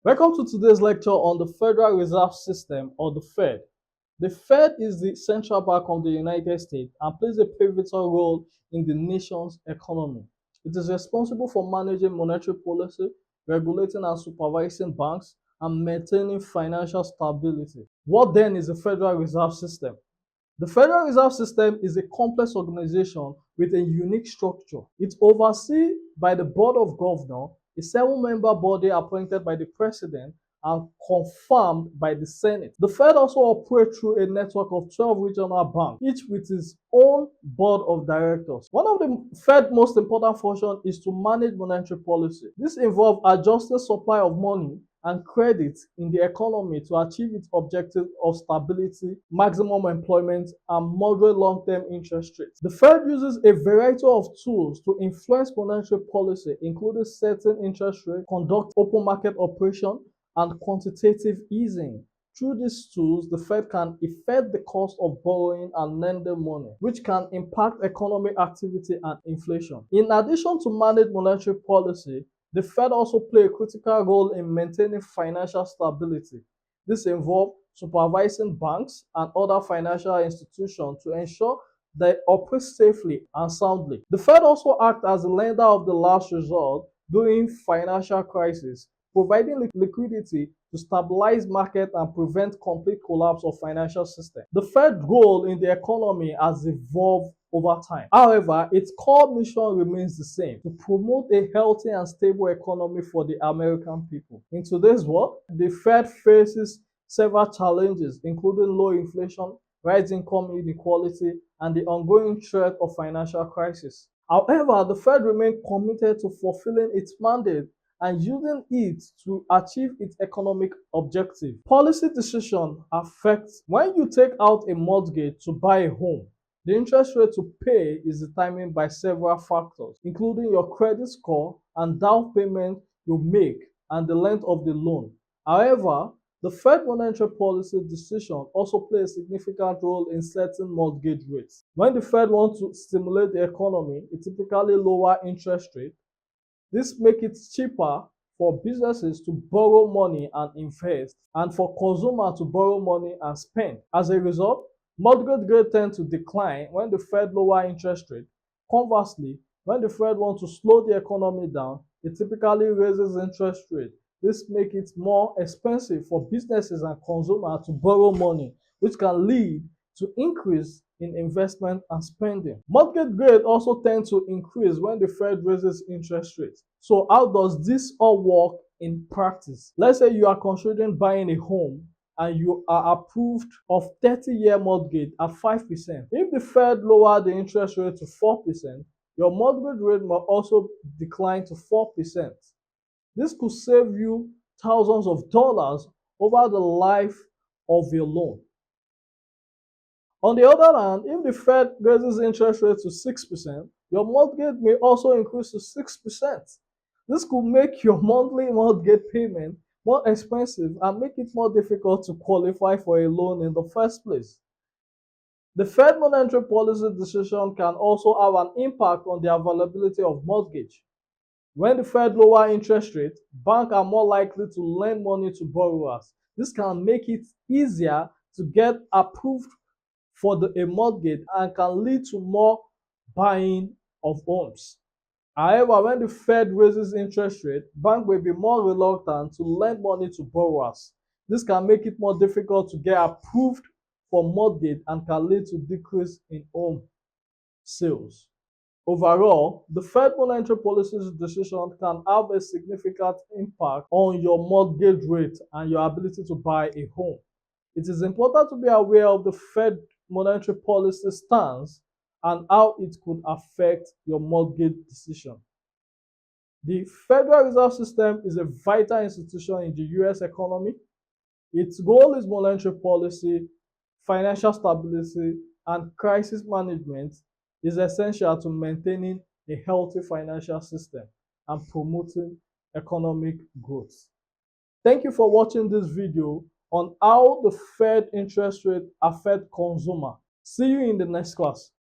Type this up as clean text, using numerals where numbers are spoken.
Welcome to today's lecture on the Federal Reserve System, or the Fed. The Fed is the central bank of the United States and plays a pivotal role in the nation's economy. It is responsible for managing monetary policy, regulating and supervising banks, and maintaining financial stability. What then is the Federal Reserve System? The Federal Reserve System is a complex organization with a unique structure. It's overseen by the Board of Governors, a seven-member body appointed by the President and confirmed by the Senate. The Fed also operates through a network of 12 regional banks, each with its own board of directors. One of the Fed's most important functions is to manage monetary policy. This involves adjusting supply of money and credit in the economy to achieve its objective of stability, maximum employment, and moderate long-term interest rates. The Fed uses a variety of tools to influence monetary policy, including setting interest rates, conduct open market operation, and quantitative easing. Through these tools, the Fed can affect the cost of borrowing and lending money, which can impact economic activity and inflation. In addition to manage monetary policy, the Fed also plays a critical role in maintaining financial stability. This involves supervising banks and other financial institutions to ensure they operate safely and soundly. The Fed also acts as a lender of the last resort during financial crises, providing liquidity to stabilize market and prevent complete collapse of financial system. The Fed role in the economy has evolved over time. However, its core mission remains the same: to promote a healthy and stable economy for the American people. In today's world, the Fed faces several challenges, including low inflation, rising income inequality, and the ongoing threat of financial crisis. However, the Fed remains committed to fulfilling its mandate and using it to achieve its economic objective. Policy decisions affect when you take out a mortgage to buy a home. The interest rate to pay is determined by several factors, including your credit score and down payment you make and the length of the loan. However, the Fed monetary policy decision also play a significant role in setting mortgage rates. When the Fed wants to stimulate the economy, it typically lower interest rate. This makes it cheaper for businesses to borrow money and invest, and for consumers to borrow money and spend. As a result, mortgage rates tend to decline when the Fed lower interest rate. Conversely, when the Fed wants to slow the economy down, it typically raises interest rate. This makes it more expensive for businesses and consumers to borrow money, which can lead to increase in investment and spending. Mortgage rates also tend to increase when the Fed raises interest rates. So how does this all work in practice? Let's say you are considering buying a home and you are approved of 30-year mortgage at 5%. If the Fed lower the interest rate to 4%, your mortgage rate may also decline to 4%. This could save you thousands of dollars over the life of your loan. On the other hand, if the Fed raises interest rates to 6%, your mortgage may also increase to 6%. This could make your monthly mortgage payment more expensive and make it more difficult to qualify for a loan in the first place. The Fed monetary policy decision can also have an impact on the availability of mortgage. When the Fed lower interest rates, banks are more likely to lend money to borrowers. This can make it easier to get approved for a mortgage and can lead to more buying of homes. However, when the Fed raises interest rate, banks will be more reluctant to lend money to borrowers. This can make it more difficult to get approved for mortgage and can lead to decrease in home sales. Overall, the Fed monetary policy decision can have a significant impact on your mortgage rate and your ability to buy a home. It is important to be aware of the Fed monetary policy stance and how it could affect your mortgage decision. The Federal Reserve System is a vital institution in the US economy. Its goal is monetary policy, financial stability, and crisis management is essential to maintaining a healthy financial system and promoting economic growth. Thank you for watching this video on how the Fed interest rate affect consumer. See you in the next class.